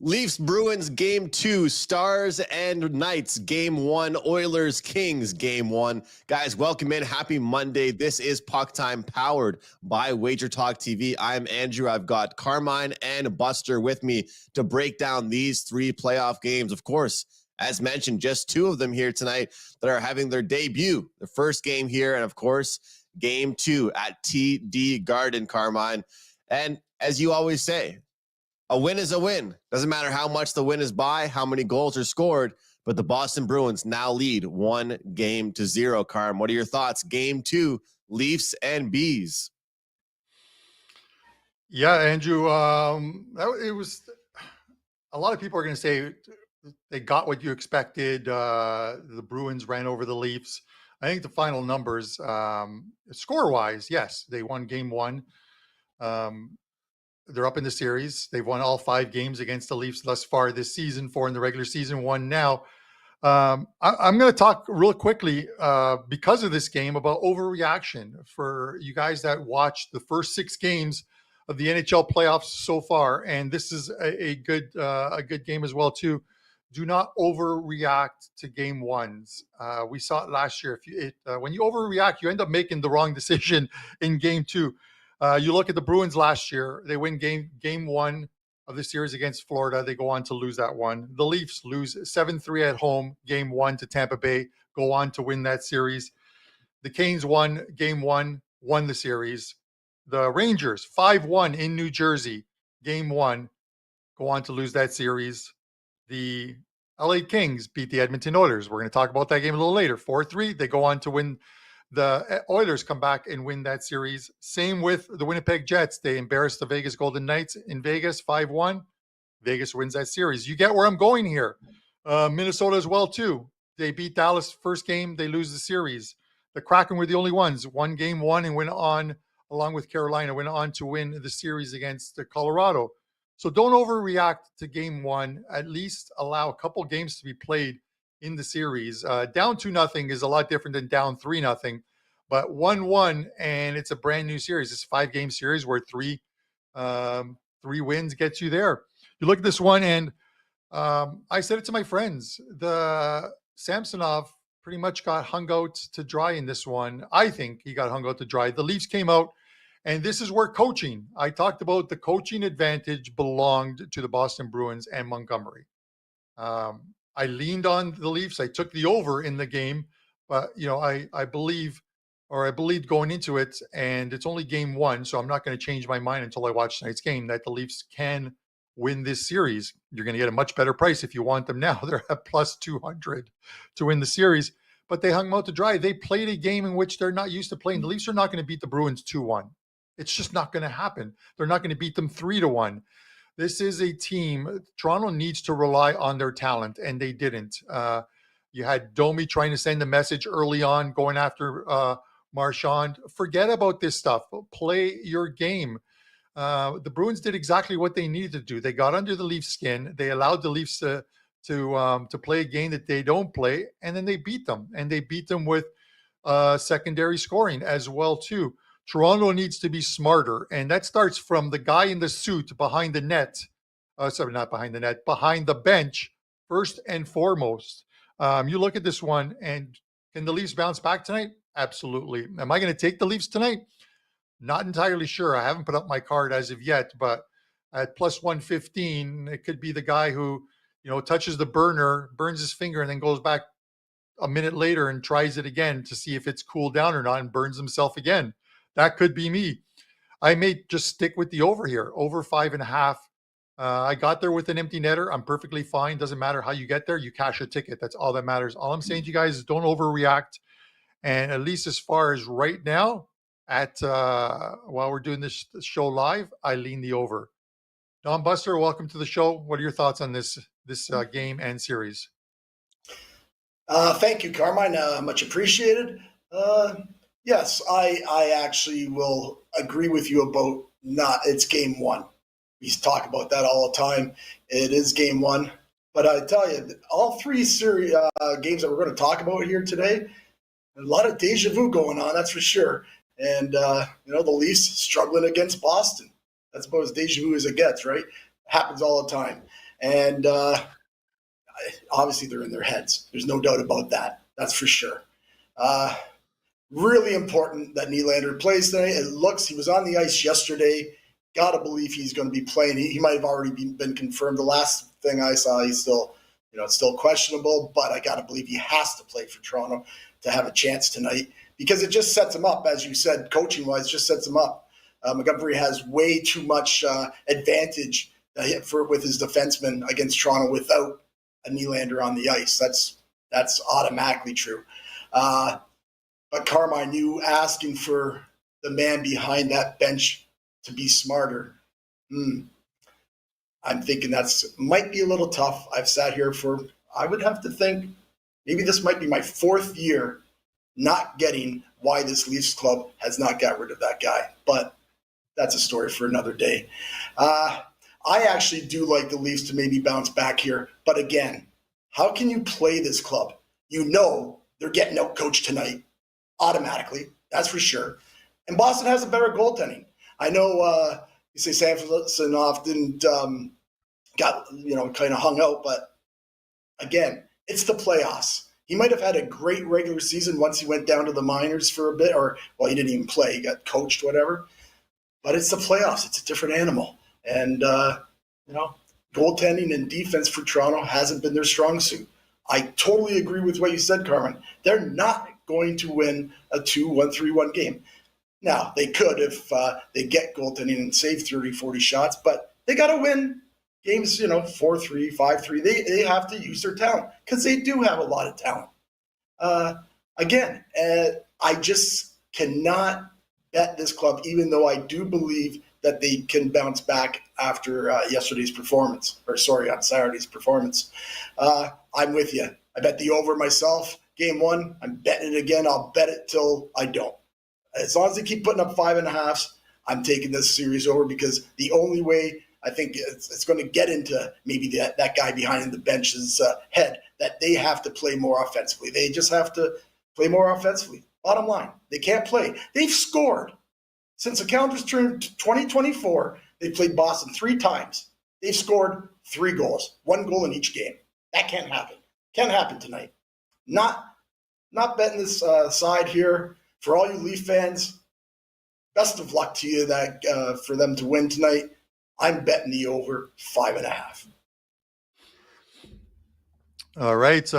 Leafs Bruins game 2, Stars and Knights game 1, Oilers Kings game 1. Guys, welcome in. Happy Monday. This is PuckTime powered by WagerTalk TV. I'm Andrew. I've got Carmine and Buster with me to break down these 3 playoff games. Of course, as mentioned, just 2 of them here tonight that are having their debut. The first game here, and of course, game 2 at TD Garden, Carmine. And as you always say, a win is a win. Doesn't matter how much the win is by, how many goals are scored, but the Boston Bruins now lead 1-0, Carm. What are your thoughts? Game 2, Leafs and Bees. Yeah, Andrew, it was a lot of people are going to say they got what you expected. The Bruins ran over the Leafs. I think the final numbers, score-wise, yes, they won game 1. They're up in the series. They've won all 5 games against the Leafs thus far this season, 4 in the regular season, 1 now. I'm going to talk real quickly because of this game about overreaction for you guys that watched the first 6 games of the NHL playoffs so far. And this is a good game as well, too. Do not overreact to game 1s. We saw it last year. When you overreact, you end up making the wrong decision in game 2. You look at the Bruins last year, they win game 1 of the series against Florida. They go on to lose that one. The Leafs lose 7-3 at home, game 1 to Tampa Bay, go on to win that series. The Canes won game 1, won the series. The Rangers 5-1 in New Jersey, game 1, go on to lose that series. The LA Kings beat the Edmonton Oilers. We're going to talk about that game a little later. 4-3, they go on to win. The Oilers come back and win that series. Same with the Winnipeg Jets. They embarrassed the Vegas Golden Knights in Vegas, 5-1. Vegas wins that series. You get where I'm going here. Minnesota as well, too. They beat Dallas first game. They lose the series. The Kraken were the only ones. Won game 1 and went on, along with Carolina, went on to win the series against Colorado. So don't overreact to game 1. At least allow a couple games to be played in the series. Down 2-0 is a lot different than down 3-0, but 1-1 and it's a brand new series. It's a 5-game series where 3 wins gets you there. You look at this one, and I said it to my friends. The Samsonov pretty much got hung out to dry in this one. I think he got hung out to dry. The Leafs came out, and this is where coaching. I talked about the coaching advantage belonged to the Boston Bruins and Montgomery. I leaned on the Leafs. I took the over in the game, but I believed going into it, and it's only game 1, so I'm not going to change my mind until I watch tonight's game that the Leafs can win this series. You're going to get a much better price if you want them now. They're at plus 200 to win the series, but they hung them out to dry. They played a game in which they're not used to playing. The Leafs are not going to beat the Bruins 2-1. It's just not going to happen. They're not going to beat them 3-1. This is a team. Toronto needs to rely on their talent, and they didn't. You had Domi trying to send a message early on, going after Marchand. Forget about this stuff. Play your game. The Bruins did exactly what they needed to do. They got under the Leafs' skin. They allowed the Leafs to play a game that they don't play, and then they beat them. And they beat them with secondary scoring as well, too. Toronto needs to be smarter, and that starts from the guy in the suit behind the net. Not behind the net, behind the bench, first and foremost. You look at this one, and can the Leafs bounce back tonight? Absolutely. Am I going to take the Leafs tonight? Not entirely sure. I haven't put up my card as of yet, but at plus 115, it could be the guy who, touches the burner, burns his finger, and then goes back a minute later and tries it again to see if it's cooled down or not and burns himself again. That could be me. I may just stick with the over here, over 5.5. I got there with an empty netter. I'm perfectly fine. Doesn't matter how you get there. You cash a ticket. That's all that matters. All I'm saying to you guys is don't overreact. And at least as far as right now, while we're doing this show live, I lean the over. Don Buster, welcome to the show. What are your thoughts on this game and series? Thank you, Carmine. Much appreciated. Yes, I actually will agree with you about it's game 1. We talk about that all the time. It is game 1. But I tell you, all 3 series games that we're going to talk about here today, a lot of deja vu going on, that's for sure. And, the Leafs struggling against Boston. That's about as deja vu as it gets, right? Happens all the time. And obviously they're in their heads. There's no doubt about that. That's for sure. Really important that Nylander plays tonight. It looks, he was on the ice yesterday. Got to believe he's going to be playing. He might have already been confirmed. The last thing I saw, he's still, still questionable, but I got to believe he has to play for Toronto to have a chance tonight because it just sets him up, as you said, coaching-wise, just sets him up. Montgomery has way too much advantage with his defenseman against Toronto without a Nylander on the ice. That's automatically true. But Carmine, you asking for the man behind that bench to be smarter. I'm thinking might be a little tough. I've sat here I would have to think, maybe this might be my fourth year not getting why this Leafs club has not got rid of that guy. But that's a story for another day. I actually do like the Leafs to maybe bounce back here. But again, how can you play this club? They're getting out coached tonight automatically. That's for sure. And Boston has a better goaltending. I know you say Samsonov didn't got kind of hung out, but again, it's the playoffs. He might have had a great regular season once he went down to the minors for a bit, he didn't even play. He got coached, whatever. But it's the playoffs. It's a different animal. And, goaltending and defense for Toronto hasn't been their strong suit. I totally agree with what you said, Carmen. They're not going to win a 2-1, 3-1 game. Now, they could if they get goaltending and save 30, 40 shots, but they got to win games, 4-3, 5-3. They have to use their talent because they do have a lot of talent. I just cannot bet this club, even though I do believe that they can bounce back after Saturday's performance. I'm with you. I bet the over myself, game one. I'm betting it again. I'll bet it till I don't. As long as they keep putting up 5.5s, I'm taking this series over because the only way I think it's going to get into maybe that guy behind the bench's head that they have to play more offensively. They just have to play more offensively. Bottom line, they can't play. They've scored. Since the calendar's turned 2024, they've played Boston 3 times. They've scored 3 goals, 1 goal in each game. That can't happen. Can't happen tonight. Not betting this side here. For all you Leaf fans, best of luck to you for them to win tonight. I'm betting the over 5.5. All right.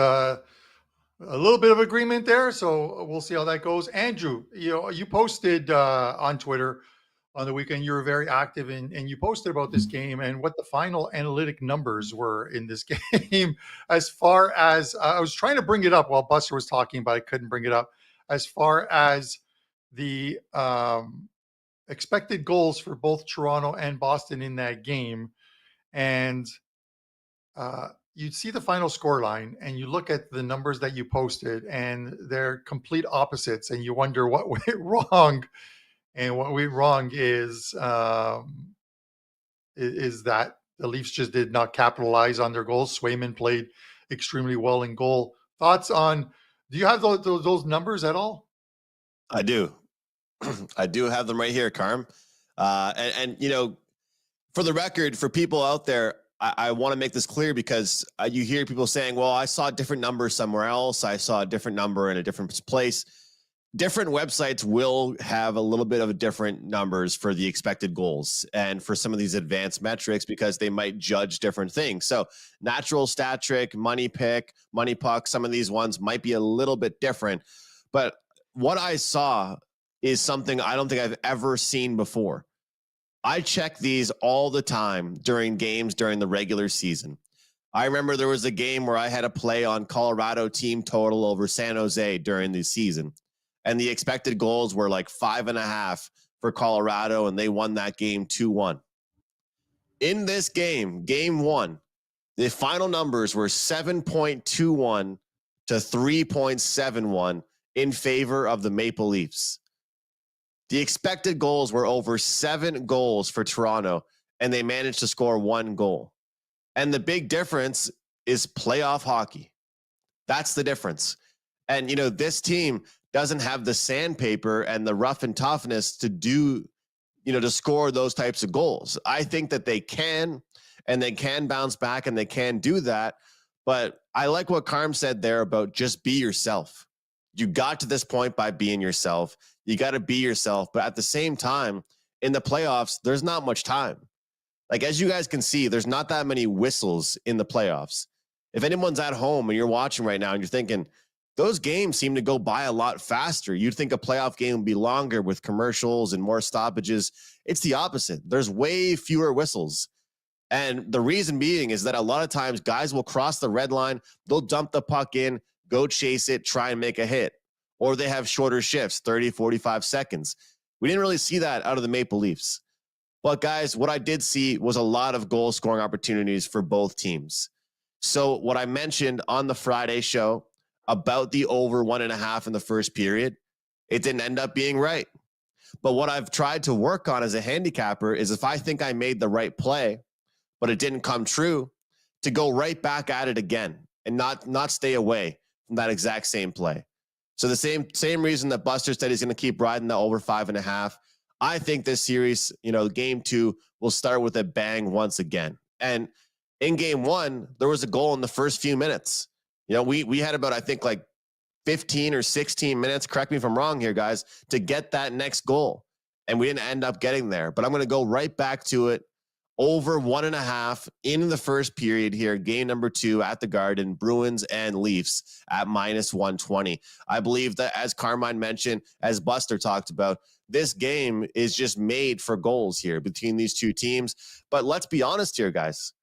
A little bit of agreement there, so we'll see how that goes. Andrew, you posted on Twitter on the weekend. You were very active, and you posted about this game and what the final analytic numbers were in this game. As far as I was trying to bring it up while Buster was talking, but I couldn't bring it up. As far as the expected goals for both Toronto and Boston in that game, and you see the final score line and you look at the numbers that you posted and they're complete opposites, and you wonder what went wrong. And what went wrong is that the Leafs just did not capitalize on their goals. Swayman played extremely well in goal. Thoughts on, do you have those numbers at all? I do. I do have them right here, Carm. And for the record, for people out there, I want to make this clear because you hear people saying, well, I saw different numbers somewhere else. I saw a different number in a different place. Different websites will have a little bit of different numbers for the expected goals and for some of these advanced metrics because they might judge different things. So natural stat trick, money pick, money puck, some of these ones might be a little bit different. But what I saw is something I don't think I've ever seen before. I check these all the time during games during the regular season. I remember there was a game where I had a play on Colorado team total over San Jose during the season. And the expected goals were like 5.5 for Colorado, and they won that game 2-1. In this game, game one, the final numbers were 7.21 to 3.71 in favor of the Maple Leafs. The expected goals were over 7 goals for Toronto, and they managed to score 1 goal. And the big difference is playoff hockey. That's the difference. And, this team doesn't have the sandpaper and the rough and toughness to do, to score those types of goals. I think that they can. and they can bounce back and they can do that. But I like what Carm said there about just be yourself. You got to this point by being yourself. You got to be yourself. But at the same time, in the playoffs, there's not much time. Like, as you guys can see, there's not that many whistles in the playoffs. If anyone's at home and you're watching right now and you're thinking, those games seem to go by a lot faster. You'd think a playoff game would be longer with commercials and more stoppages. It's the opposite. There's way fewer whistles. And the reason being is that a lot of times guys will cross the red line, they'll dump the puck in, go chase it, try and make a hit. Or they have shorter shifts, 30, 45 seconds. We didn't really see that out of the Maple Leafs. But guys, what I did see was a lot of goal scoring opportunities for both teams. So what I mentioned on the Friday show about the over 1.5 in the first period, it didn't end up being right. But what I've tried to work on as a handicapper is if I think I made the right play, but it didn't come true, to go right back at it again and not stay away from that exact same play. So the same reason that Buster said he's going to keep riding the over 5.5. I think this series, game 2 will start with a bang once again. And in game 1, there was a goal in the first few minutes. We had about, I think, like 15 or 16 minutes, correct me if I'm wrong here, guys, to get that next goal. And we didn't end up getting there. But I'm going to go right back to it. Over 1.5 in the first period here, game number 2 at the Garden, Bruins and Leafs at -120. I believe that, as Carmine mentioned, as Buster talked about, this game is just made for goals here between these two teams. But let's be honest here, guys.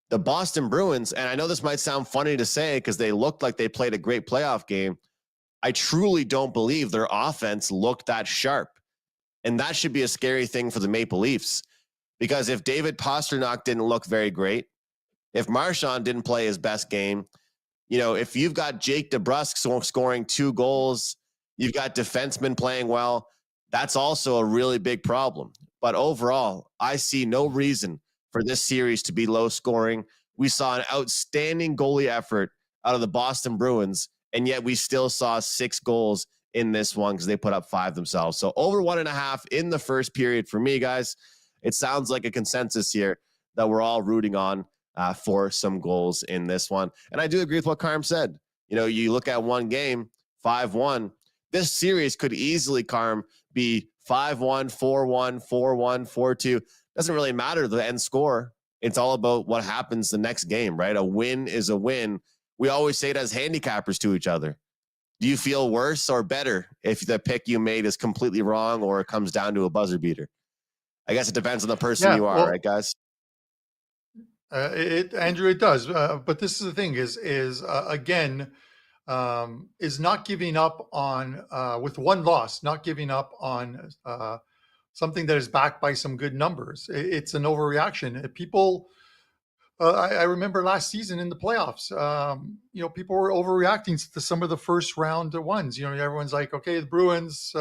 The Boston Bruins, and I know this might sound funny to say because they looked like they played a great playoff game, I truly don't believe their offense looked that sharp. And that should be a scary thing for the Maple Leafs. Because if David Pastrnak didn't look very great, if Marchand didn't play his best game, if you've got Jake DeBrusk scoring 2 goals, you've got defensemen playing well, that's also a really big problem. But overall, I see no reason for this series to be low scoring. We saw an outstanding goalie effort out of the Boston Bruins, and yet we still saw 6 goals in this one because they put up 5 themselves. So over 1.5 in the first period for me, guys. It sounds like a consensus here that we're all rooting on for some goals in this one. And I do agree with what Carm said. You look at one game, 5-1. This series could easily, Carm, be 5-1, 4-1, 4-1, 4-2. Doesn't really matter the end score. It's all about what happens the next game, right? A win is a win. We always say it as handicappers to each other. Do you feel worse or better if the pick you made is completely wrong or it comes down to a buzzer beater? I guess it depends on the person you are, right, guys? Andrew, it does. But this is the thing: is not giving up on with one loss, not giving up on something that is backed by some good numbers. It's an overreaction. People, I remember last season in the playoffs, people were overreacting to some of the first round ones. Everyone's like, okay, the Bruins.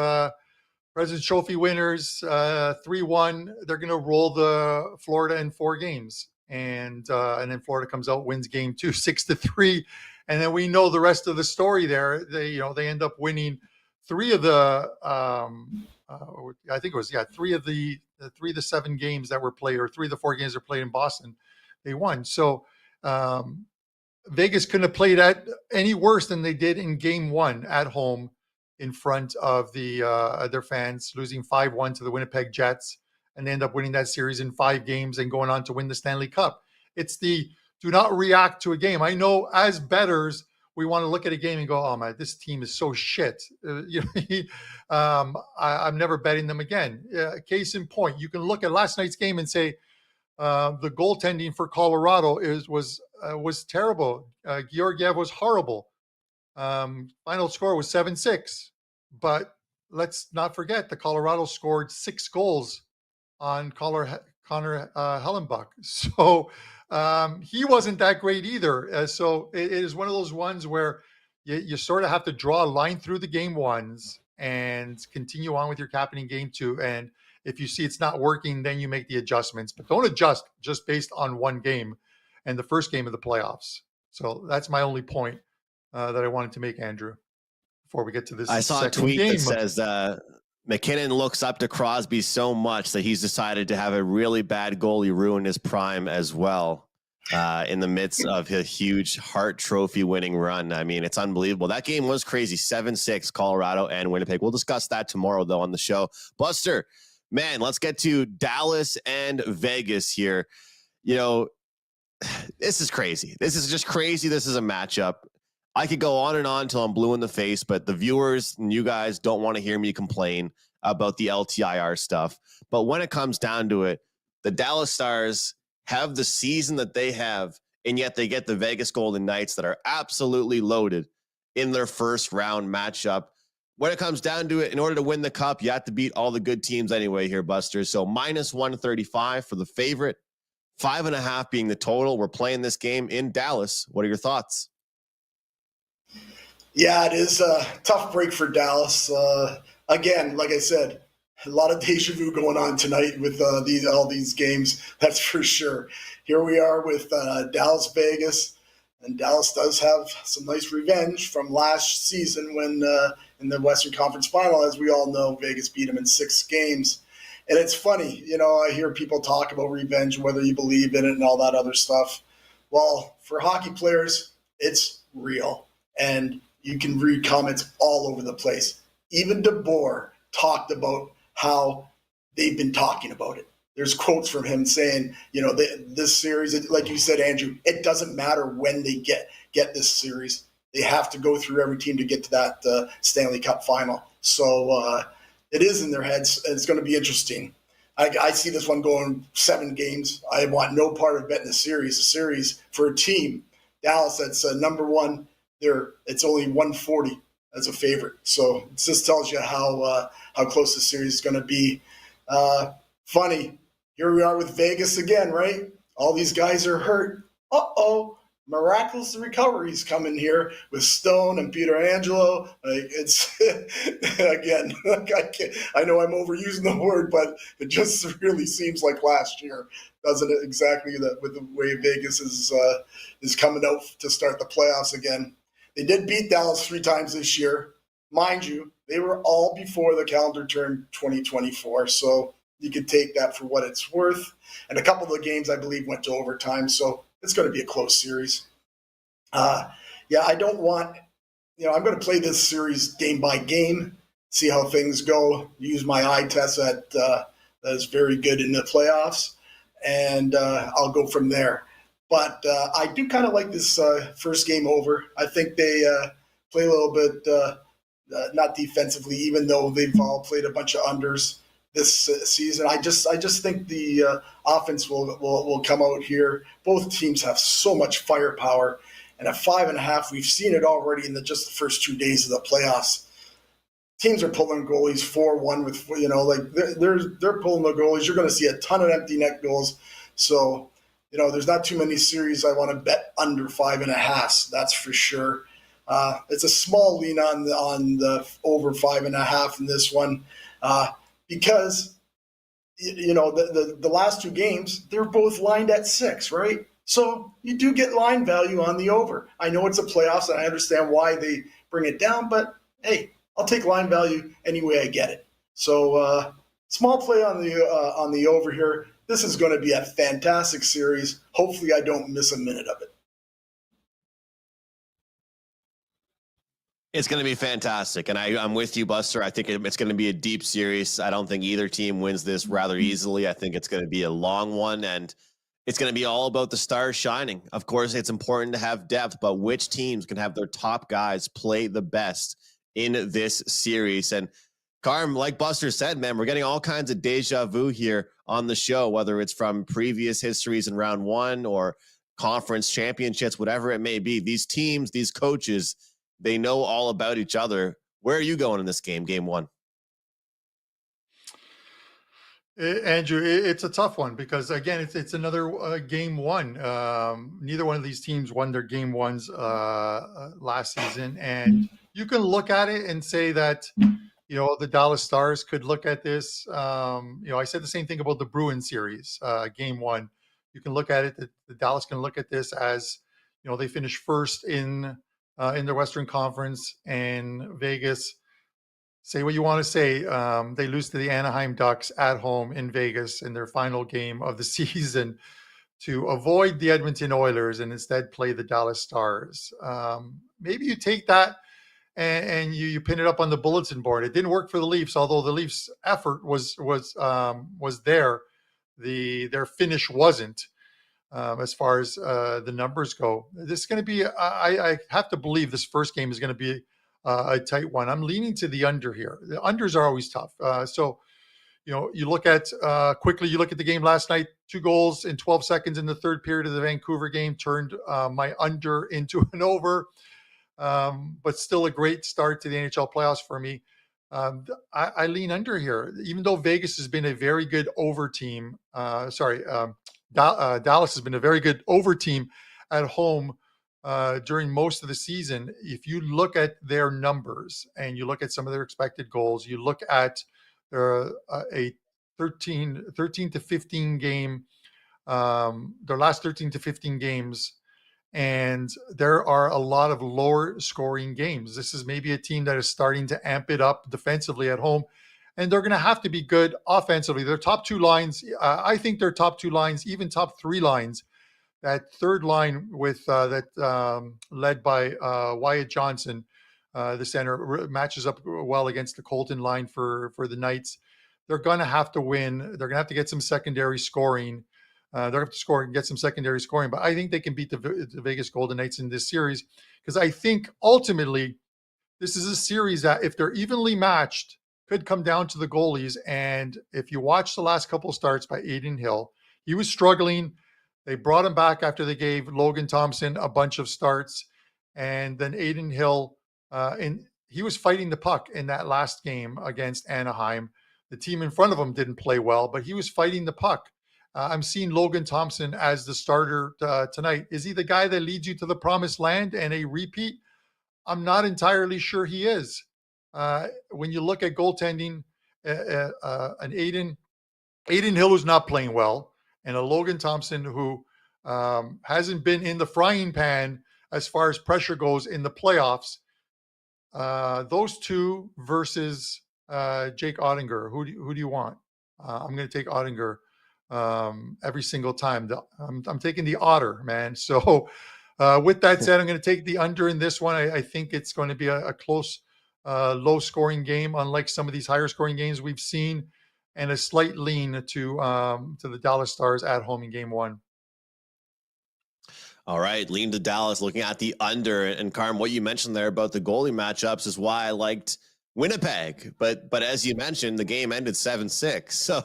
President's Trophy winners, 3-1. They're going to roll the Florida in 4 games, and then Florida comes out, wins game 2, 6-3, and then we know the rest of the story. There, they end up winning 3 of the, I think it was 3 of the 7 games that were played, or 3 of the 4 games that were played in Boston. They won. So Vegas couldn't have played at any worse than they did in game 1 at home, in front of their fans, losing 5-1 to the Winnipeg Jets, and they end up winning that series in 5 games and going on to win the Stanley Cup. It's the do not react to a game. I know as bettors, we want to look at a game and go, oh man, this team is so shit. I'm never betting them again. Case in point, you can look at last night's game and say the goaltending for Colorado was terrible. Georgiev was horrible. Final score was 7-6, but let's not forget the Colorado scored 6 goals on Connor Hellenbuck. So he wasn't that great either. So it is one of those ones where you sort of have to draw a line through the game 1s and continue on with your capping in game 2. And if you see it's not working, then you make the adjustments, but don't adjust just based on one game and the first game of the playoffs. So that's my only point that I wanted to make, Andrew, before we get to this. I saw a tweet that says McKinnon looks up to Crosby so much that he's decided to have a really bad goalie ruin his prime as well. In the midst of his huge Hart Trophy winning run. I mean, it's unbelievable. That game was crazy. 7-6 Colorado and Winnipeg. We'll discuss that tomorrow, though, on the show. Buster, man, let's get to Dallas and Vegas here. You know, this is crazy. This is just crazy. This is a matchup. I could go on and on until I'm blue in the face, but the viewers and you guys don't want to hear me complain about the LTIR stuff. But when it comes down to it, the Dallas Stars have the season that they have, and yet they get the Vegas Golden Knights that are absolutely loaded in their first round matchup. When it comes down to it, in order to win the cup, you have to beat all the good teams anyway here, Buster. So minus 135 for the favorite, 5.5 being the total. We're playing this game in Dallas. What are your thoughts? Yeah, it is a tough break for Dallas. Again, like I said, a lot of deja vu going on tonight with all these games. That's for sure. Here we are with Dallas, Vegas, and Dallas does have some nice revenge from last season when in the Western Conference Final, as we all know, Vegas beat them in 6 games. And it's funny, I hear people talk about revenge, whether you believe in it and all that other stuff. Well, for hockey players, it's real, and you can read comments all over the place. Even DeBoer talked about how they've been talking about it. There's quotes from him saying, this series, like you said, Andrew, it doesn't matter when they get this series. They have to go through every team to get to that Stanley Cup final. So it is in their heads, and it's going to be interesting. I see this one going 7 games. I want no part of betting a series. A series for a team, Dallas, that's number one. It's only 140 as a favorite. So it just tells you how close the series is going to be. Funny, here we are with Vegas again, right? All these guys are hurt. Miraculous recoveries coming here with Stone and Peter Angelo. It's again, I know I'm overusing the word, but it just really seems like last year, doesn't it? Exactly with the way Vegas is coming out to start the playoffs again. They did beat Dallas 3 times this year. Mind you, they were all before the calendar turned 2024. So you could take that for what it's worth. And a couple of the games, I believe, went to overtime. So it's going to be a close series. I don't want, I'm going to play this series game by game, see how things go, use my eye test that is very good in the playoffs, and I'll go from there. But I do kind of like this first game over. I think they play a little bit not defensively, even though they've all played a bunch of unders this season. I just think the offense will come out here. Both teams have so much firepower, and at 5.5, we've seen it already in just the first 2 days of the playoffs. Teams are pulling goalies 4-1 with they're pulling the goalies. You're going to see a ton of empty net goals. So there's not too many series I want to bet under 5.5. That's for sure. It's a small lean on the over 5.5 in this one. Because, the last 2 games, they're both lined at 6, right? So you do get line value on the over. I know it's a playoffs, and I understand why they bring it down, but hey, I'll take line value any way I get it. So small play on the over here. This is going to be a fantastic series. Hopefully I don't miss a minute of it. It's going to be fantastic. And I'm with you, Buster. I think it's going to be a deep series. I don't think either team wins this rather easily. I think it's going to be a long one, and it's going to be all about the stars shining. Of course, it's important to have depth, but which teams can have their top guys play the best in this series? And Carm, like Buster said, man, we're getting all kinds of deja vu here on the show, whether it's from previous histories in round 1 or conference championships, whatever it may be. These teams, these coaches, they know all about each other. Where are you going in this game, game 1? Andrew, it's a tough one because, again, it's another game 1. Neither one of these teams won their game 1s last season. And you can look at it and say that, the Dallas Stars could look at this. I said the same thing about the Bruins series, game 1. You can look at it, the Dallas can look at this as, they finished first in their Western Conference, and Vegas say what you want to say. They lose to the Anaheim Ducks at home in Vegas in their final game of the season to avoid the Edmonton Oilers and instead play the Dallas Stars. Maybe you take that and you pin it up on the bulletin board. It didn't work for the Leafs, although the Leafs' effort was there. Their finish wasn't. As far as the numbers go, this is going to be. I have to believe this first game is going to be a tight one. I'm leaning to the under here. The unders are always tough. So you look at quickly. You look at the game last night. 2 goals in 12 seconds in the third period of the Vancouver game turned my under into an over. But still a great start to the NHL playoffs for me. I lean under here, even though Vegas has been a very good over team. Dallas has been a very good over team at home during most of the season. If you look at their numbers and you look at some of their expected goals, you look at a 13 to 15 game, their last 13 to 15 games, and there are a lot of lower scoring games. This is maybe a team that is starting to amp it up defensively at home, and they're going to have to be good offensively. Their top 2 lines, I think their top 2 lines, even top 3 lines, that third line with led by Wyatt Johnson, the center, matches up well against the Colton line for the Knights. They're going to have to win. They're going to have to get some secondary scoring. They're going to have to score and get some secondary scoring, but I think they can beat the Vegas Golden Knights in this series, because I think ultimately this is a series that, if they're evenly matched, could come down to the goalies. And if you watch the last couple of starts by Adin Hill, he was struggling. They brought him back after they gave Logan Thompson a bunch of starts, and then Adin Hill, he was fighting the puck in that last game against Anaheim. The team in front of him didn't play well, but he was fighting the puck. I'm seeing Logan Thompson as the starter tonight. Is he the guy that leads you to the promised land and a repeat? I'm not entirely sure he is. When you look at goaltending, an Adin Hill who's not playing well, and a Logan Thompson who hasn't been in the frying pan as far as pressure goes in the playoffs, those two versus Jake Ottinger, who do you want? I'm going to take Ottinger every single time. I'm taking the Otter, man. So with that said, I'm going to take the under in this one. I think it's going to be a close, low scoring game, unlike some of these higher scoring games we've seen, and a slight lean to the Dallas Stars at home in game 1. All right, lean to Dallas, looking at the under. And Carm, what you mentioned there about the goalie matchups is why I liked Winnipeg. But as you mentioned, the game ended 7-6. So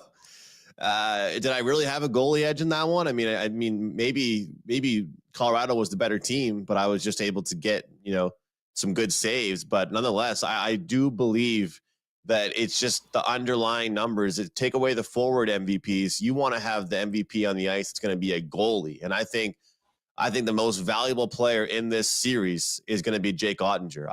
did I really have a goalie edge in that one? I mean, maybe Colorado was the better team, but I was just able to get, some good saves. But nonetheless, I do believe that it's just the underlying numbers that take away the forward MVPs. You want to have the MVP on the ice. It's going to be a goalie. And I think the most valuable player in this series is going to be Jake Ottinger.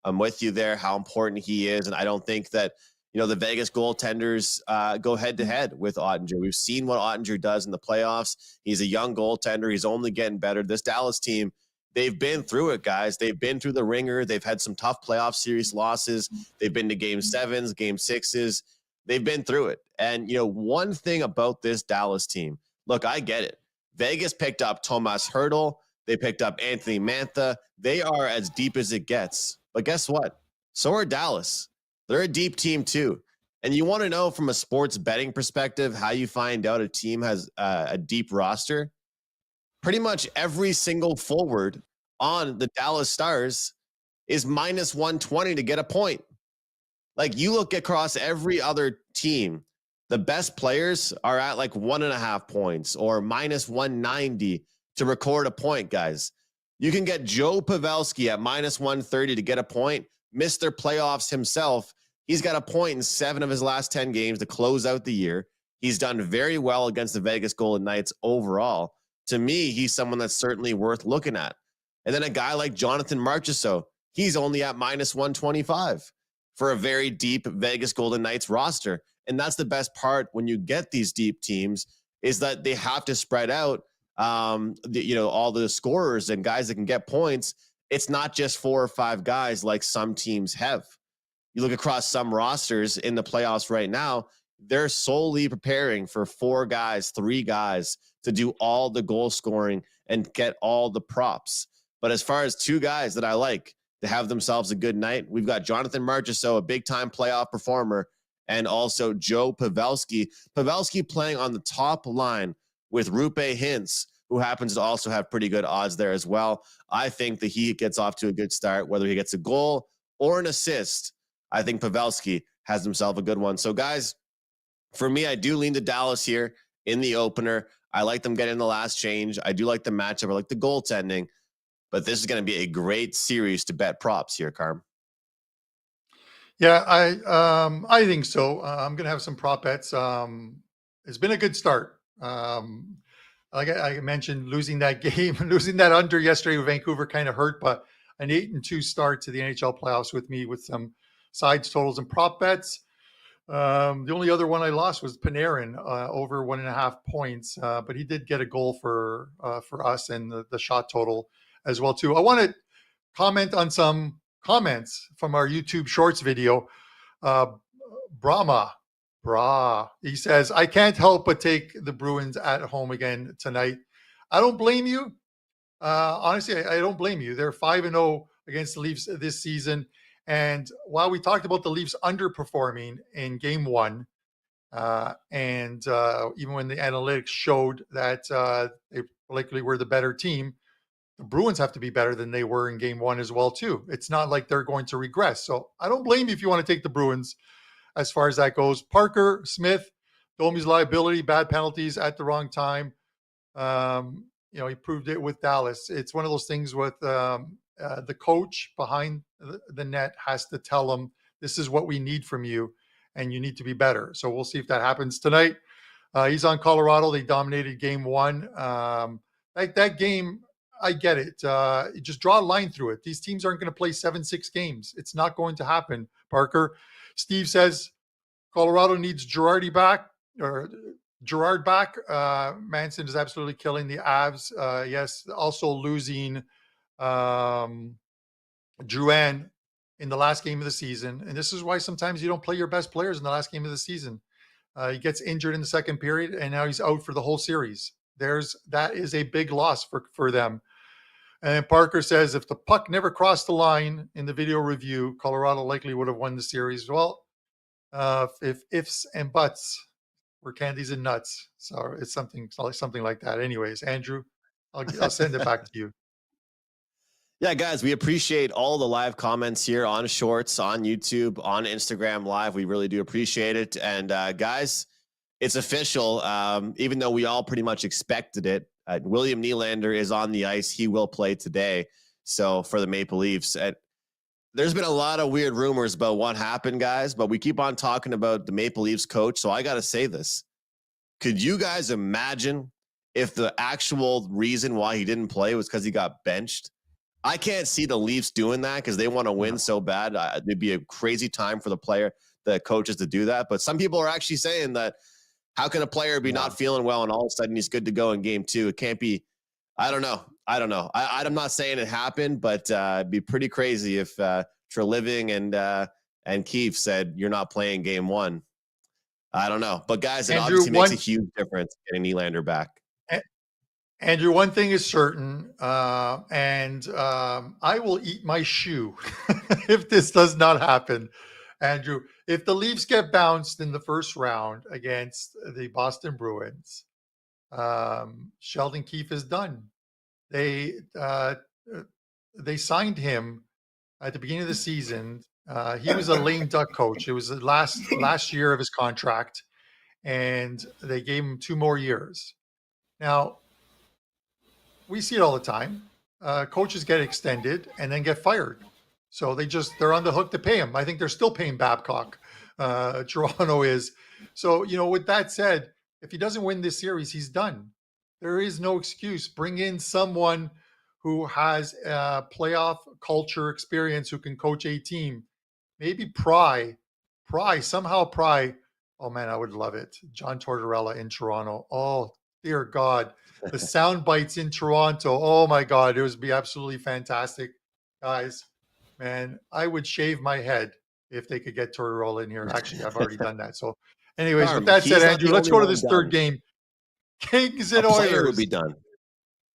I'm with you there, how important he is. And I don't think that, the Vegas goaltenders go head to head with Ottinger. We've seen what Ottinger does in the playoffs. He's a young goaltender. He's only getting better. This Dallas team, they've been through it, guys. They've been through the ringer. They've had some tough playoff series losses. They've been to game 7s, game 6s. They've been through it. And, one thing about this Dallas team, look, I get it. Vegas picked up Tomas Hertl. They picked up Anthony Mantha. They are as deep as it gets. But guess what? So are Dallas. They're a deep team too. And you want to know from a sports betting perspective how you find out a team has a deep roster? Pretty much every single forward on the Dallas Stars is minus 120 to get a point. Like, you look across every other team, the best players are at like 1.5 points or minus 190 to record a point, guys. You can get Joe Pavelski at minus 130 to get a point. Mr. Playoffs himself, he's got a point in 7 of his last 10 games to close out the year. He's done very well against the Vegas Golden Knights overall. To me, he's someone that's certainly worth looking at. And then a guy like Jonathan Marchessault, he's only at minus 125 for a very deep Vegas Golden Knights roster. And that's the best part when you get these deep teams, is that they have to spread out, all the scorers and guys that can get points. It's not just 4 or 5 guys like some teams have. you look across some rosters in the playoffs right now, they're solely preparing for 4 guys, 3 guys to do all the goal scoring and get all the props. But as far as 2 guys that I like to have themselves a good night, we've got Jonathan Marchessault, a big-time playoff performer, and also Joe Pavelski. Pavelski playing on the top line with Roope Hintz, who happens to also have pretty good odds there as well. I think that he gets off to a good start, whether he gets a goal or an assist. I think Pavelski has himself a good one. So, guys, for me, I do lean to Dallas here in the opener. I like them getting the last change. I do like the matchup. I like the goaltending. But this is going to be a great series to bet props here, Carm. Yeah, I think so. I'm going to have some prop bets. It's been a good start. Like I mentioned, losing that game, losing that under yesterday with Vancouver kind of hurt, but an 8-2 start to the NHL playoffs with me with some sides, totals, and prop bets. The only other one I lost was Panarin over 1.5 points, but he did get a goal for us and the shot total as well too. I want to comment on some comments from our YouTube Shorts video. He says, I can't help but take the Bruins at home again tonight. I don't blame you. Honestly, I don't blame you. They're 5-0 against the Leafs this season. And while we talked about the Leafs underperforming in game 1, and even when the analytics showed that they likely were the better team, the Bruins have to be better than they were in game 1 as well, too. It's not like they're going to regress. So I don't blame you if you want to take the Bruins as far as that goes. Parker Smith, Domi's liability, bad penalties at the wrong time. He proved it with Dallas. It's one of those things with the coach behind the net has to tell them, this is what we need from you, and you need to be better. So we'll see if that happens tonight. He's on Colorado. They dominated game 1. That game, I get it. Just draw a line through it. These teams aren't going to play 7-6 games. It's not going to happen, Parker. Steve says Colorado needs Girard back. Manson is absolutely killing the Avs. Yes, also losing Drouin in the last game of the season. And this is why sometimes you don't play your best players in the last game of the season. He gets injured in the second period, and now he's out for the whole series. That is a big loss for them. And Parker says, if the puck never crossed the line in the video review, Colorado likely would have won the series. Well, if ifs and buts were candies and nuts. So it's something like that. Anyways, Andrew, I'll send it back to you. Yeah, guys, we appreciate all the live comments here on Shorts, on YouTube, on Instagram Live. We really do appreciate it. And guys, it's official. Even though we all pretty much expected it, William Nylander is on the ice. He will play today. So for the Maple Leafs, there's been a lot of weird rumors about what happened, guys, but we keep on talking about the Maple Leafs coach. So I got to say this. Could you guys imagine if the actual reason why he didn't play was because he got benched? I can't see the Leafs doing that because they want to win so bad. It'd be a crazy time for the coaches to do that. But some people are actually saying that, how can a player be not feeling well and all of a sudden he's good to go in game 2? It can't be. I don't know. I'm not saying it happened, but it'd be pretty crazy if Treliving and Keefe said, you're not playing game 1. I don't know. But guys, it obviously makes a huge difference getting Nylander back. Andrew, one thing is certain, and I will eat my shoe if this does not happen. Andrew, if the Leafs get bounced in the first round against the Boston Bruins, Sheldon Keefe is done. They signed him at the beginning of the season. He was a lame duck coach. It was the last year of his contract, and they gave him 2 more years. Now, we see it all the time. Coaches get extended and then get fired. So they're on the hook to pay him. I think they're still paying Babcock. Toronto is. So, with that said, if he doesn't win this series, he's done. There is no excuse. Bring in someone who has playoff culture experience, who can coach a team. Maybe Pry. Oh man, I would love it. John Tortorella in Toronto. Oh, dear God. The sound bites in Toronto. Oh my God. It would be absolutely fantastic. Guys, man, I would shave my head if they could get Tortorella in here. Actually, I've already done that. So, anyways, with Carm, that said, he's not Andrew, the let's only go to one this third done. game. Kings A and player would Oilers. be done.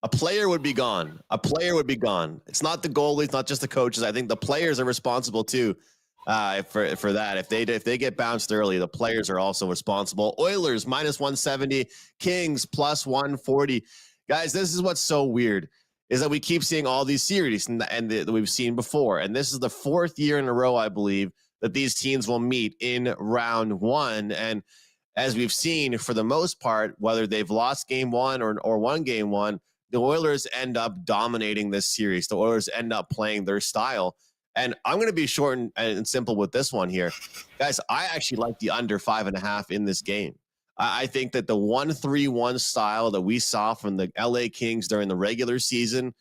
A player would be gone. A player would be gone. It's not the goalies, not just the coaches. I think the players are responsible too for that. If they get bounced early, the players are also responsible. Oilers minus 170, Kings plus 140. Guys, this is what's so weird is that we keep seeing all these series that we've seen before. And this is the fourth year in a row, I believe, that these teams will meet in round one. And as we've seen, for the most part, whether they've lost game one or won game one, the Oilers end up dominating this series. The Oilers end up playing their style. And I'm going to be short and simple with this one here. Guys, I actually like the under 5.5 in this game. I think that the 1-3-1 style that we saw from the LA Kings during the regular season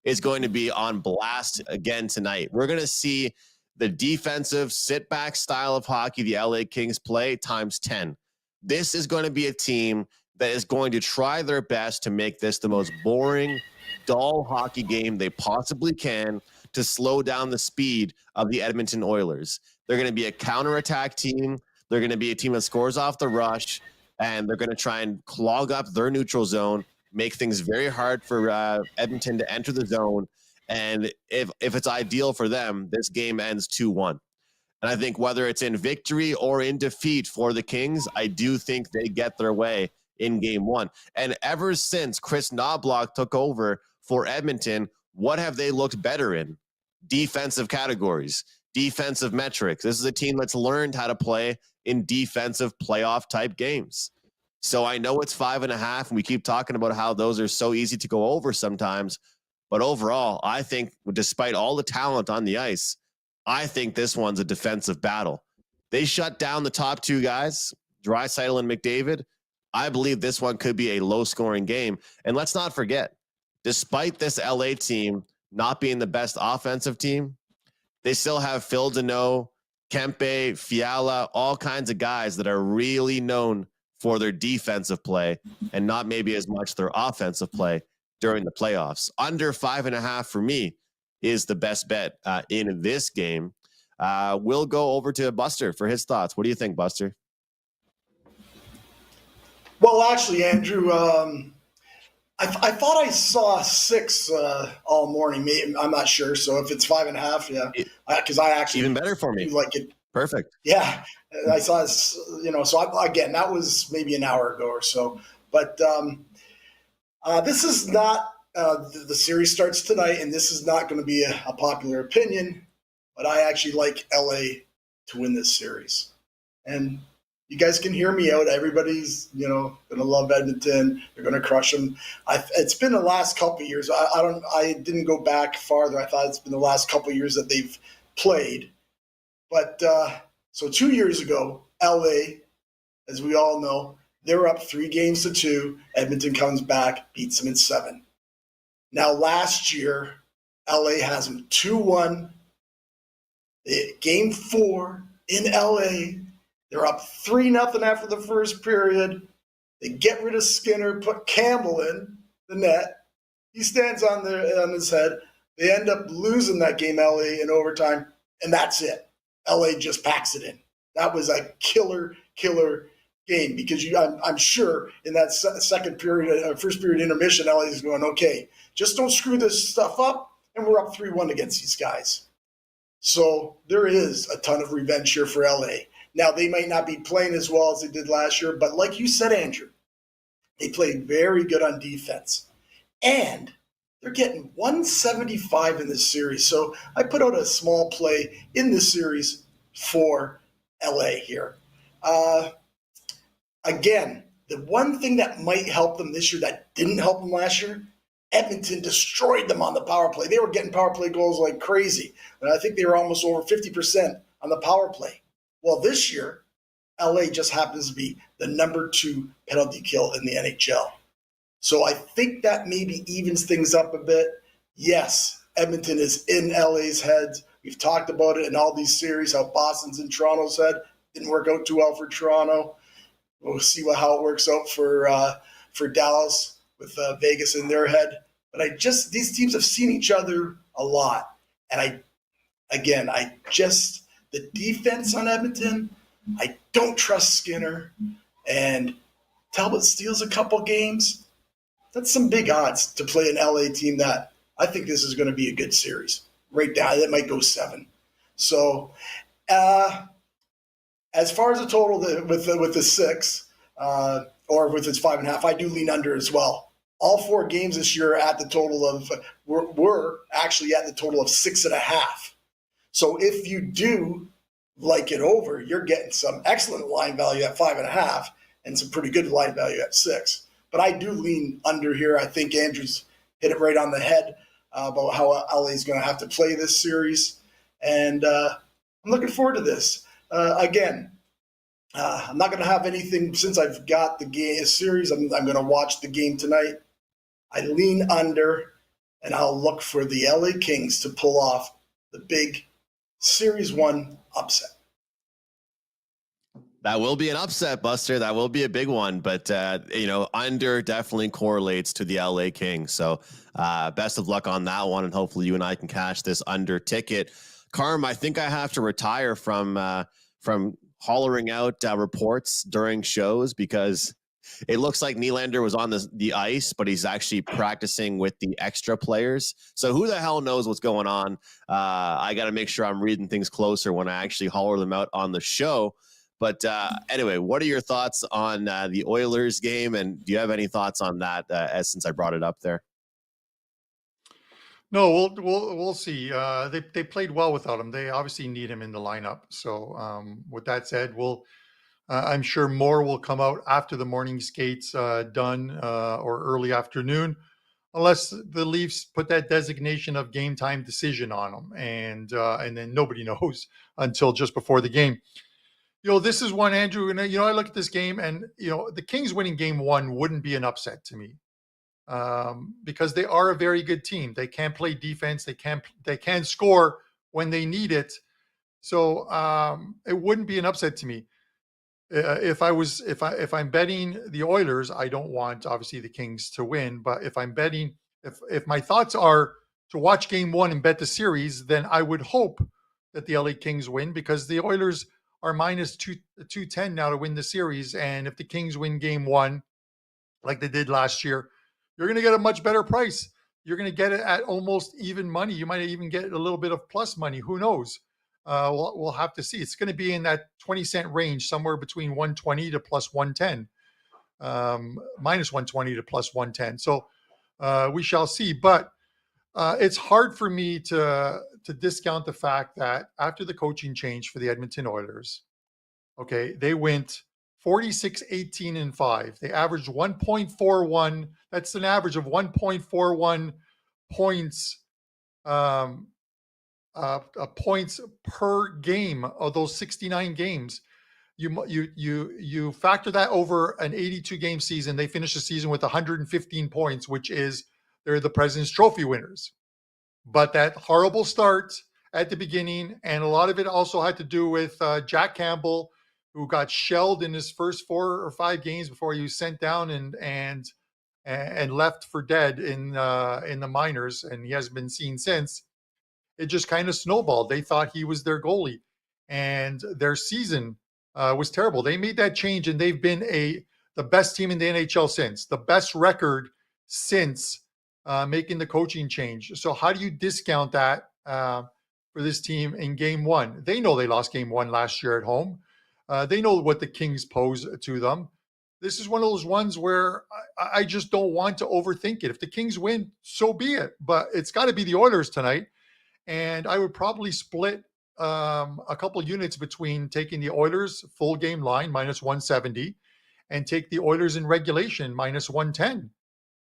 is going to be on blast again tonight. We're going to see the defensive sit-back style of hockey the LA Kings play times 10. This is going to be a team that is going to try their best to make this the most boring, dull hockey game they possibly can to slow down the speed of the Edmonton Oilers. They're going to be a counterattack team. They're going to be a team that scores off the rush, and they're going to try and clog up their neutral zone, make things very hard for Edmonton to enter the zone. And if it's ideal for them, this game ends 2-1. And I think whether it's in victory or in defeat for the Kings, I do think they get their way in game one. And ever since Chris Knobloch took over for Edmonton, what have they looked better in? Defensive categories, defensive metrics. This is a team that's learned how to play in defensive playoff type games. So I know it's 5.5, and we keep talking about how those are so easy to go over sometimes. But overall, I think despite all the talent on the ice, I think this one's a defensive battle. They shut down the top two guys, Draisaitl and McDavid. I believe this one could be a low-scoring game. And let's not forget, despite this LA team not being the best offensive team, they still have Phil Deneau, Kempe, Fiala, all kinds of guys that are really known for their defensive play and not maybe as much their offensive play during the playoffs. Under 5.5 for me is the best bet in this game. We'll go over to Buster for his thoughts. What do you think, Buster? Well, actually, Andrew, I thought I saw 6 all morning. Maybe, I'm not sure. So if it's 5.5, yeah, because I actually even better for me. Like it. Perfect. Yeah, I saw, so again, that was maybe an hour ago or so. But this is not the series starts tonight, and this is not going to be a popular opinion. But I actually like LA to win this series, and you guys can hear me out. Everybody's, going to love Edmonton. They're going to crush them. It's been the last couple of years. I didn't go back farther. I thought it's been the last couple of years that they've played. But so 2 years ago, LA, as we all know, they were up 3-2. Edmonton comes back, beats them in 7. Now last year, LA has them 2-1. Game 4 in LA. They're up 3-0 after the first period. They get rid of Skinner, put Campbell in the net. He stands on his head. They end up losing that game, LA, in overtime, and that's it. LA just packs it in. That was a killer game because I'm sure in that second period, first period intermission, LA is going, okay, just don't screw this stuff up, and we're up 3-1 against these guys. So there is a ton of revenge here for LA. Now, they might not be playing as well as they did last year, but like you said, Andrew, they played very good on defense. And they're getting 175 in this series. So I put out a small play in this series for LA here. Again, the one thing that might help them this year that didn't help them last year, Edmonton destroyed them on the power play. They were getting power play goals like crazy. And I think they were almost over 50% on the power play. Well, this year, LA just happens to be the number 2 penalty kill in the NHL. So I think that maybe evens things up a bit. Yes, Edmonton is in LA's heads. We've talked about it in all these series, how Boston's in Toronto's head. Didn't work out too well for Toronto. We'll see how it works out for Dallas with Vegas in their head. But these teams have seen each other a lot. And I just The defense on Edmonton, I don't trust Skinner. And Talbot steals a couple games. That's some big odds to play an LA team that I think this is going to be a good series. Right down, it might go 7. So, as far as the total with the 6, or with its 5.5, I do lean under as well. All 4 games this year at the total of were actually at the total of 6.5. So if you do like it over, you're getting some excellent line value at 5.5 and some pretty good line value at 6. But I do lean under here. I think Andrew's hit it right on the head about how LA is going to have to play this series, and I'm looking forward to this. Again, I'm not going to have anything since I've got the game series. I'm going to watch the game tonight. I lean under, and I'll look for the LA Kings to pull off the big Series 1 upset. That will be an upset, Buster. That will be a big one, but under definitely correlates to the LA Kings. So best of luck on that one, and hopefully you and I can cash this under ticket. Carm, I think I have to retire from hollering out reports during shows, because it looks like Nylander was on the ice, but he's actually practicing with the extra players. So who the hell knows what's going on? I got to make sure I'm reading things closer when I actually holler them out on the show. But anyway, what are your thoughts on the Oilers game? And do you have any thoughts on that since I brought it up there? No, we'll see. They played well without him. They obviously need him in the lineup. So with that said, I'm sure more will come out after the morning skates done or early afternoon, unless the Leafs put that designation of game time decision on them, and then nobody knows until just before the game. This is one, Andrew, and I look at this game, and the Kings winning game 1 wouldn't be an upset to me, because they are a very good team. They can play defense. They can score when they need it. So it wouldn't be an upset to me. If I'm betting the Oilers, I don't want obviously the Kings to win. But if I'm betting, if my thoughts are to watch game 1 and bet the series, then I would hope that the LA Kings win, because the Oilers are minus 210 now to win the series. And if the Kings win game 1, like they did last year, you're going to get a much better price. You're going to get it at almost even money. You might even get a little bit of plus money. Who knows? We'll have to see. It's going to be in that 20-cent range, somewhere between 120 to plus 110, minus 120 to plus 110. So we shall see. But it's hard for me to discount the fact that after the coaching change for the Edmonton Oilers, okay, they went 46-18-5. They averaged 1.41. That's an average of 1.41 points, points per game of those 69 games. You factor that over an 82 game season. They finished the season with 115 points, which is they're the President's Trophy winners. But that horrible start at the beginning, and a lot of it also had to do with Jack Campbell, who got shelled in his first 4 or 5 games before he was sent down and left for dead in the minors, and he hasn't been seen since. It just kind of snowballed. They thought he was their goalie, and their season was terrible. They made that change, and they've been the best team in the NHL since, the best record since making the coaching change. So how do you discount that for this team in game 1? They know they lost game 1 last year at home. They know what the Kings pose to them. This is one of those ones where I just don't want to overthink it. If the Kings win, so be it. But it's got to be the Oilers tonight. And I would probably split a couple units between taking the Oilers full game line minus 170 and take the Oilers in regulation minus 110.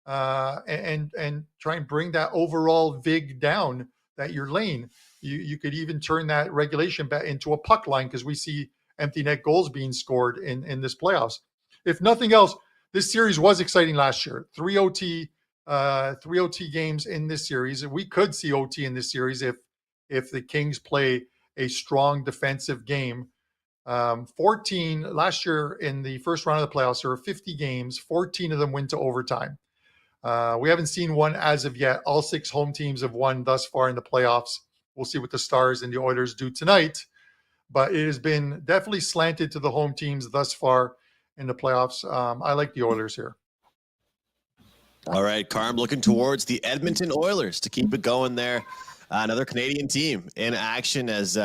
And try and bring that overall VIG down that you're laying. You could even turn that regulation bet into a puck line, because we see empty net goals being scored in this playoffs. If nothing else, this series was exciting last year. 3 OT games in this series. We could see OT in this series if the Kings play a strong defensive game. 14 last year in the first round of the playoffs, there were 50 games. 14 of them went to overtime. We haven't seen one as of yet. All 6 home teams have won thus far in the playoffs. We'll see what the Stars and the Oilers do tonight. but it has been definitely slanted to the home teams thus far in the playoffs. I like the Oilers here. All right, Carm, looking towards the Edmonton Oilers to keep it going there. Another Canadian team in action as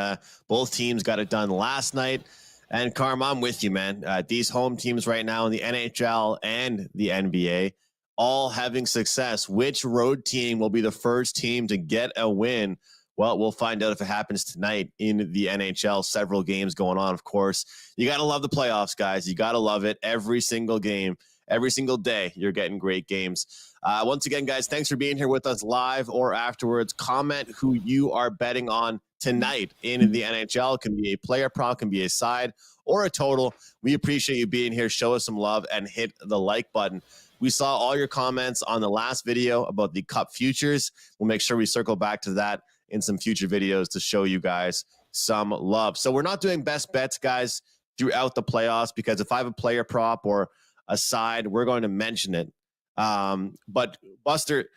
both teams got it done last night. And Carm, I'm with you, man. These home teams right now in the NHL and the NBA all having success. Which road team will be the first team to get a win? Well, we'll find out if it happens tonight in the NHL. Several games going on, of course. You got to love the playoffs, guys. You got to love it every single game. Every single day, you're getting great games. Once again, guys, thanks for being here with us live or afterwards. Comment who you are betting on tonight in the NHL. It can be a player prop, can be a side, or a total. We appreciate you being here. Show us some love and hit the like button. We saw all your comments on the last video about the Cup futures. We'll make sure we circle back to that in some future videos to show you guys some love. So we're not doing best bets, guys, throughout the playoffs, because if I have a player prop or aside, we're going to mention it. But Buster,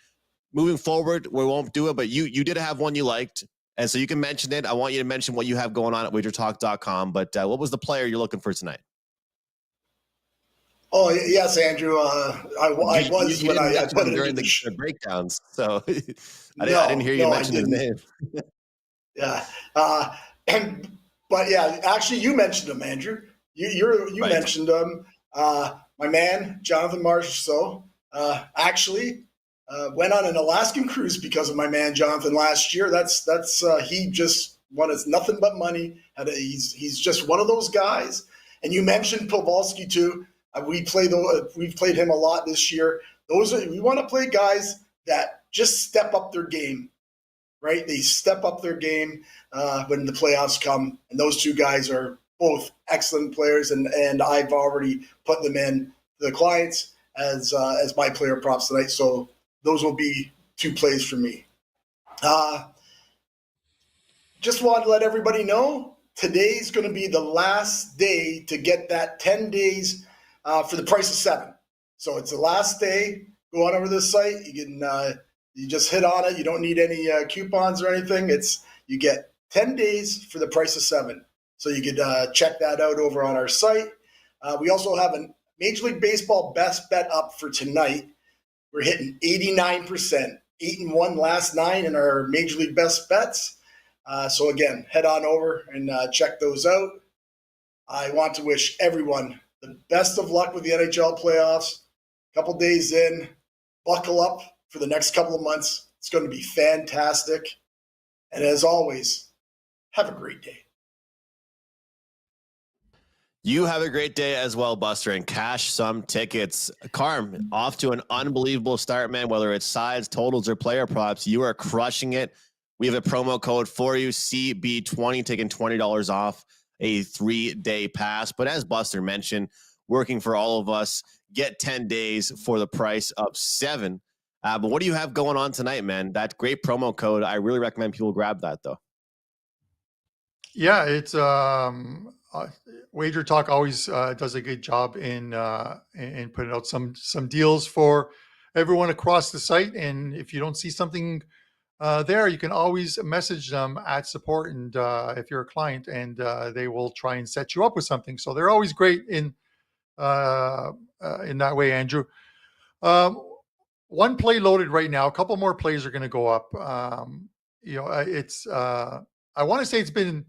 moving forward, we won't do it, but you did have one you liked, and so you can mention it. I want you to mention what you have going on at WagerTalk.com, but what was the player you're looking for tonight? Oh, yes, Andrew. I was you when I put it during in the breakdowns, so I didn't hear you mention his name. Yeah. But yeah, actually, you mentioned him, Andrew. You Right. mentioned him. My man, Jonathan Marchessault, actually went on an Alaskan cruise because of my man, Jonathan, last year. That's he just wanted nothing but money. He's just one of those guys. And you mentioned Pavelski too. We've played him a lot this year. We want to play guys that just step up their game, right? They step up their game when the playoffs come, and those two guys are both excellent players, and I've already put them in the clients as my player props tonight. So those will be two plays for me. Just wanted to let everybody know today's going to be the last day to get that 10 days for the price of 7. So it's the last day. Go on over to the site. You can you just hit on it. You don't need any coupons or anything. You get 10 days for the price of 7. So you could check that out over on our site. We also have a Major League Baseball best bet up for tonight. We're hitting 89%, 8-1 last 9 in our Major League best bets. So again, head on over and check those out. I want to wish everyone the best of luck with the NHL playoffs. A couple days in, buckle up for the next couple of months. It's going to be fantastic. And as always, have a great day. You have a great day as well, Buster, and cash some tickets. Carm, off to an unbelievable start, man. Whether it's sides, totals, or player props, you are crushing it. We have a promo code for you, CB20, taking $20 off a 3-day pass. But as Buster mentioned, working for all of us, get 10 days for the price of 7. But what do you have going on tonight, man? That great promo code. I really recommend people grab that, though. Yeah, it's WagerTalk always does a good job in putting out some deals for everyone across the site. And if you don't see something there, you can always message them at support, and if you're a client, and they will try and set you up with something. So they're always great in that way, Andrew. One play loaded right now. A couple more plays are going to go up. It's I want to say it's been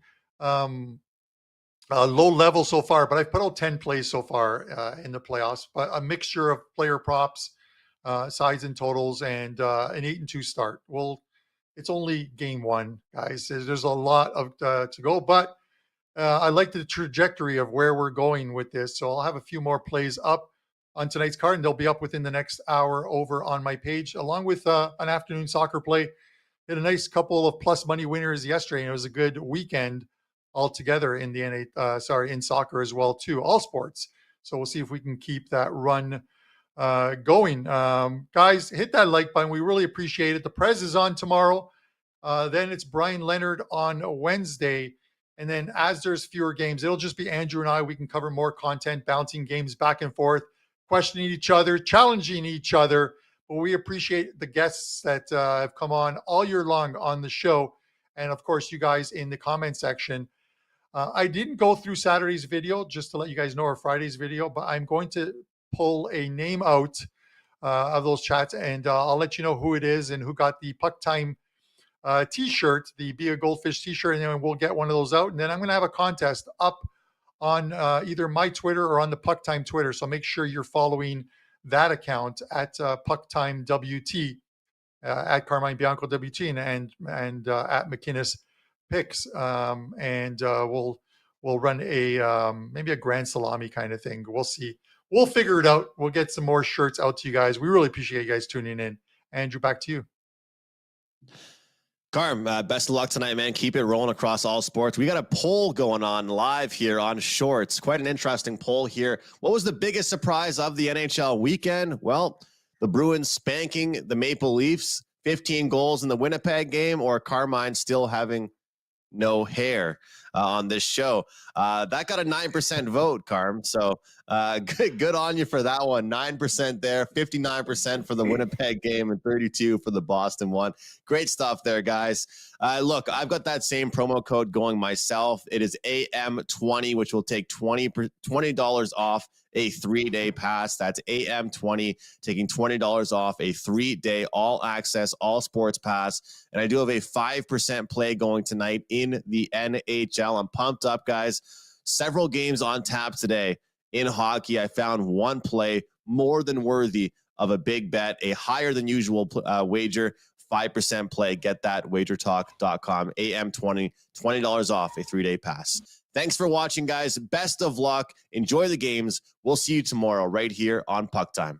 low level so far, but I've put out 10 plays so far in the playoffs, but a mixture of player props, sides and totals, and an 8-2 start. Well, it's only game 1, guys. There's a lot of to go, but I like the trajectory of where we're going with this. So I'll have a few more plays up on tonight's card, and they'll be up within the next hour over on my page, along with an afternoon soccer play. Had a nice couple of plus money winners yesterday, and it was a good weekend altogether in the in soccer as well too, all sports. So we'll see if we can keep that run going. Guys, hit that like button. We really appreciate it. The Prez is on tomorrow. Then it's Brian Leonard on Wednesday. And then as there's fewer games, it'll just be Andrew and I. We can cover more content, bouncing games back and forth, questioning each other, challenging each other. But we appreciate the guests that have come on all year long on the show. And of course, you guys in the comment section. I didn't go through Saturday's video just to let you guys know, or Friday's video, but I'm going to pull a name out of those chats, and I'll let you know who it is and who got the PuckTime t-shirt, the Be a Goldfish t-shirt, and then we'll get one of those out. And then I'm going to have a contest up on either my Twitter or on the PuckTime Twitter. So make sure you're following that account at PuckTime WT, at Carmine Bianco WT, and at McInnes Picks. We'll run a maybe a grand salami kind of thing. We'll see. We'll figure it out. We'll get some more shirts out to you guys. We really appreciate you guys tuning in. Andrew, back to you. Carm, best of luck tonight, man. Keep it rolling across all sports. We got a poll going on live here on Shorts. Quite an interesting poll here. What was the biggest surprise of the NHL weekend? Well, the Bruins spanking the Maple Leafs, 15 goals in the Winnipeg game, or Carmine still having no hair on this show. That got a 9% vote, Carm. So good on you for that one. 9% there, 59% for the Winnipeg game, and 32% for the Boston one. Great stuff there, guys. Look, I've got that same promo code going myself. It is AM20, which will take $20 off a 3-day pass. That's AM20, taking $20 off a 3-day all access, all sports pass. And I do have a 5% play going tonight in the NHL. I'm pumped up, guys. Several games on tap today in hockey. I found one play more than worthy of a big bet, a higher than usual wager, 5% play. Get that, WagerTalk.com, AM20, $20 off a 3-day pass. Thanks for watching, guys. Best of luck. Enjoy the games. We'll see you tomorrow right here on Puck Time.